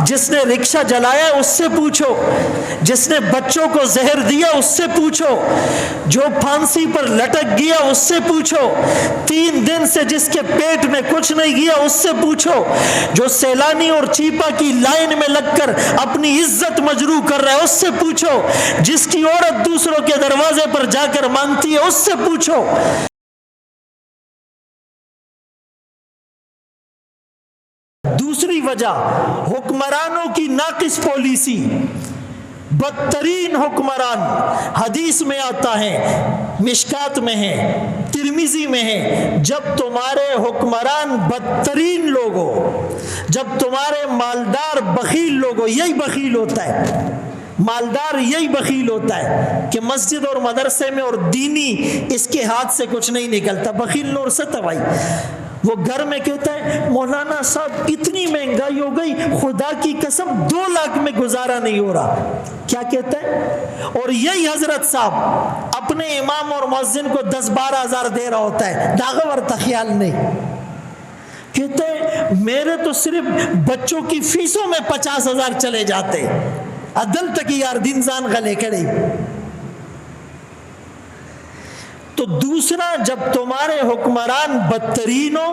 जिसने रिक्शा जलाया उससे पूछो, जिसने बच्चों को जहर दिया उससे पूछो, जो फांसी पर लटक गया उससे पूछो, 3 दिन से जिसके पेट में कुछ नहीं गया उससे पूछो, जो सैलानी और चीपा की लाइन में लगकर अपनी इज्जत मजरू कर रहा है उससे पूछो, जिसकी औरत दूसरों के दरवाजे पर जाकर मांगती है उससे पूछो। दूसरी वजह हुक्मरानों की नाकिस पॉलिसी, बदतरीन हुक्मरान। हदीस में आता है, मिशकात में है, तिरमिजी में है, जब तुम्हारे हुक्मरान बदतरीन लोग हो, जब तुम्हारे मालदार बखील लोग हो, यही बखील होता है, मालदार यही बखील होता है कि मस्जिद और मदरसे में और दीनी इसके हाथ से कुछ नहीं निकलता। बखील नूर से तबाही। वो घर में कहता है मौलाना साहब इतनी महंगाई हो गई, खुदा की कसम 2 लाख में गुजारा नहीं हो रहा। क्या कहता है? और यही हजरत साहब अपने इमाम और मुअज्जिन को 10-12 हजार दे रहा होता है, दागवर तख्याल नहीं। कहते हैं मेरे तो सिर्फ बच्चों की फीसों में 50 हजार चले जाते, अदल तक यार दिनजान गले करे। तो दूसरा, जब तुम्हारे हुक्मरान बदतरीन हो,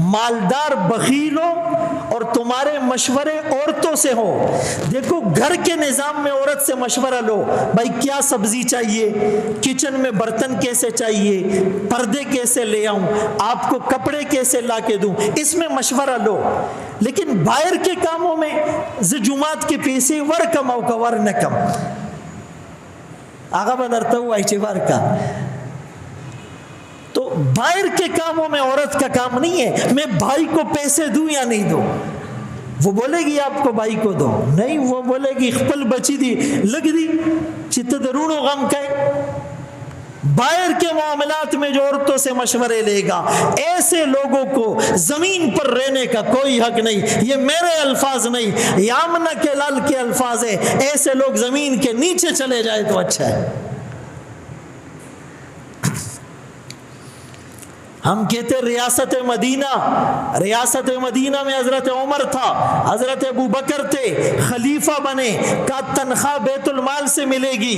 मालदार बखील हो और तुम्हारे मशवरे औरतों से हो। देखो घर के निजाम में औरत से मशवरा लो, भाई क्या सब्जी चाहिए, किचन में बर्तन कैसे चाहिए, पर्दे कैसे ले आऊं, आपको कपड़े कैसे ला के दूं, इसमें मशवरा लो। लेकिन बाहर के कामों में जुमात के पैसे वर कमाओ का वर न कम आगा बनरता हुआ वार का। तो बाहर के कामों में औरत का काम नहीं है मैं भाई को पैसे दूं या नहीं दूं। वो बोलेगी आपको भाई को दो, नहीं वो बोलेगी खपल बची दी लग दी चित्त दरूणो गम का। बाहर के मामलात में जो औरतों से मशवरे लेगा, ऐसे लोगों को जमीन पर रहने का कोई हक नहीं। ये मेरे अल्फाज नहीं, यामना के लाल के अल्फाज है। ऐसे लोग जमीन के नीचे चले जाए तो अच्छा है। हम कहते रियासत मदीना में हजरत उमर था, हजरत अबू बकर थे, खलीफा बने, का तनख्वाह बैतुल माल से मिलेगी।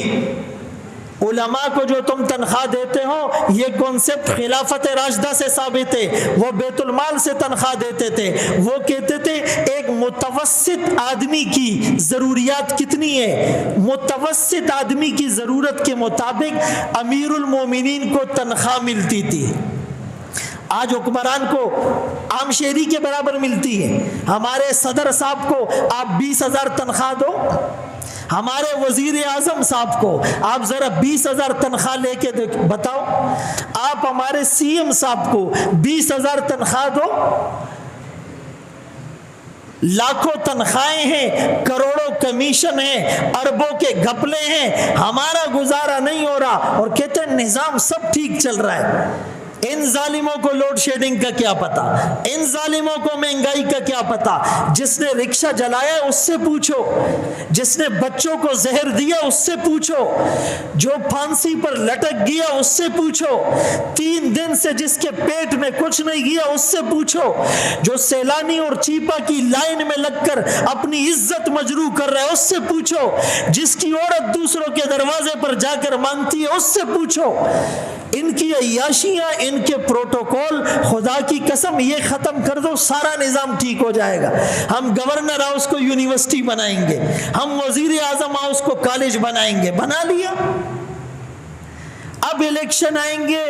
उलमा को जो तुम तनख्वाह देते हो ये कॉन्सेप्ट खिलाफत राशिदा से साबित है। वो बैतुल माल से तनख्वाह देते थे। वो कहते थे एक मुतवस्सित आदमी की ज़रूरियात कितनी है, मुतवस्सित आदमी की ज़रूरत के मुताबिक अमीरुल मोमिनीन को तनख्वाह मिलती थी। आज हुक्मरान को आम शहरी के बराबर मिलती है। हमारे सदर साहब को आप 20,000 तनख्वाह दो, हमारे वजीर आजम साहब को आप जरा 20,000 तनख्वाह लेके बताओ, आप हमारे सीएम साहब को 20,000 तनख्वाह दो। लाखों तनख्वाहें हैं, करोड़ों कमीशन हैं, अरबों के घपले हैं, हमारा गुजारा नहीं हो रहा और कहते हैं निजाम सब ठीक चल रहा है। इन जालिमों को लोड शेडिंग का क्या पता, इन जालिमों को महंगाई का क्या पता। जिसने रिक्शा जलाया उससे पूछो, जिसने बच्चों को जहर दिया उससे पूछो, जो फांसी पर लटक गया उससे पूछो, 3 दिन से जिसके पेट में कुछ नहीं गया उससे पूछो, जो सैलानी और चीपा की लाइन में लगकर अपनी इज्जत मजरू कर रहा है उससे पूछो, जिसकी औरत दूसरों के दरवाजे पर जाकर मांगती है उससे पूछो। इनकी अय्याशियां, इनके प्रोटोकॉल, खुदा की कसम ये खत्म कर दो, सारा निजाम ठीक हो जाएगा। हम गवर्नर हाउस को यूनिवर्सिटी बनाएंगे, हम वजीर आजम हाउस को कॉलेज बनाएंगे, बना लिया। अब इलेक्शन आएंगे,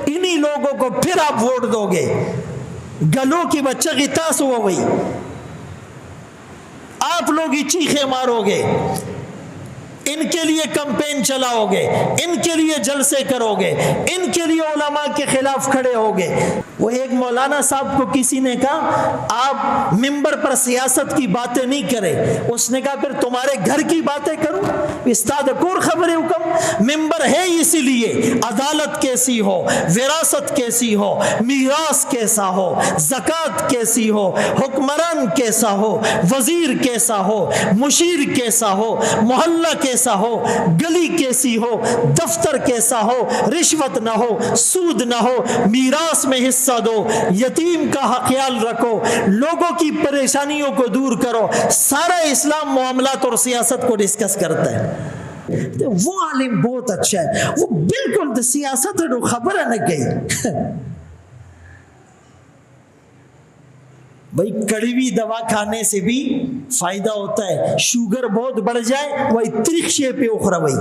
इन्हीं लोगों को फिर आप वोट दोगे। गलों की बच्चा की तास हो गई, आप लोग ही चीखे मारोगे, इनके लिए कैंपेन चलाओगे, इनके लिए जलसे करोगे, इनके लिए उलमा के खिलाफ खड़े होगे। वो एक मौलाना साहब को किसी ने कहा आप मिंबर पर सियासत की बातें नहीं करें, उसने कहा फिर तुम्हारे घर की बातें करूं। इस्ताद कोर खबर हुक्म, मिंबर है इसीलिए अदालत कैसी हो, विरासत कैसी हो, मीरास कैसा हो, ज़कात कैसी हो, हुक्मरान कैसा हो, वजीर कैसा हो, मुशीर कैसा हो, मोहल्ला कैसा हो, गली कैसी हो, दफ्तर कैसा हो, रिश्वत ना हो, सूद ना हो, मीरास में हिस्सा पैसा दो, यतीम का ख्याल रखो, लोगों की परेशानियों को दूर करो। सारा इस्लाम मामलात और सियासत को डिस्कस करता है। तो वो आलिम बहुत अच्छा है, वो बिल्कुल सियासत है, खबर है न गई। भाई कड़वी दवा खाने से भी फायदा होता है, शुगर बहुत बढ़ जाए वही त्रिक्षे पे उखरा वही,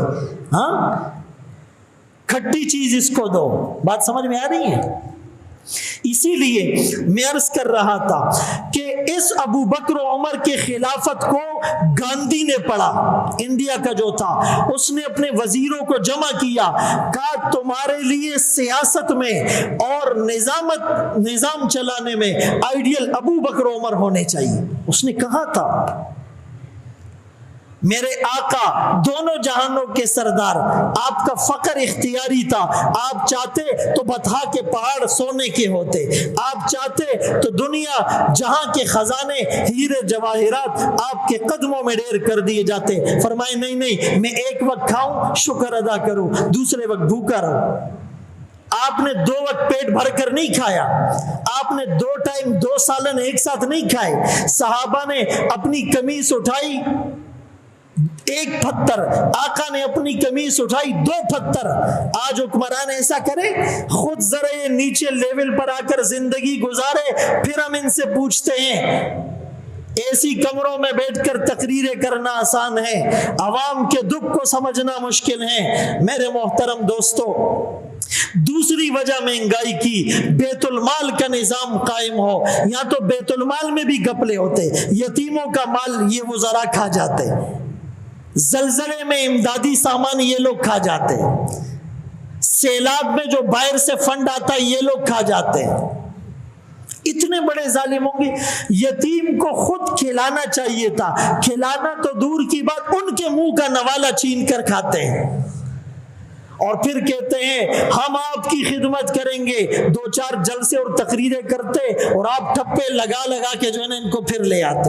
हाँ खट्टी चीज इसको दो। बात समझ में आ रही है? इसीलिए मैं अर्ज कर रहा था कि इस अबू बकर उमर के खिलाफत को गांधी ने पढ़ा, इंडिया का जो था, उसने अपने वजीरों को जमा किया, कहा तुम्हारे लिए सियासत में और निजाम चलाने में आइडियल अबू बकर उमर होने चाहिए। उसने कहा था मेरे आका दोनों जहानों के सरदार, आपका फकर इख्तियारी था, आप चाहते तो बता के पहाड़ सोने के होते, आप चाहते तो दुनिया जहां के खजाने हीरे जवाहिरात आपके कदमों में ढेर कर दिए जाते। फरमाए नहीं नहीं, मैं एक वक्त खाऊं शुक्र अदा करूं, दूसरे वक्त भूखा रहूं। आपने 2 वक्त पेट भर कर नहीं खाया, आपने 2 टाइम 2 सालन एक साथ नहीं खाए। सहाबा ने अपनी कमीज उठाई 1 पत्थर, आका ने अपनी कमीज उठाई 2 पत्थर। आज हुक्मरान ऐसा करे, खुद जरा ये नीचे लेवल पर आकर जिंदगी गुजारे, फिर हम इनसे पूछते हैं। ऐसी कमरों में बैठकर तकरीरें करना आसान है, अवाम के दुख को समझना मुश्किल है। मेरे मोहतरम दोस्तों, दूसरी वजह महंगाई की, बैतुल माल का निजाम कायम हो। यहाँ तो बैतुल माल में भी घपले होते, यतीमों का माल ये वज़रा खा जाते, जलजले में इमदादी सामान ये लोग खा जाते हैं, सैलाब में जो बाहर से फंड आता है ये लोग खा जाते हैं। इतने बड़े जालिम होंगे। यतीम को खुद खिलाना चाहिए था, खिलाना तो दूर की बात, उनके मुंह का नवाला छीन कर खाते हैं और फिर कहते हैं हम आपकी खिदमत करेंगे। 2-4 जलसे और तकरीरें करते और आप ठप्पे लगा लगा के जो है ना इनको फिर ले आते।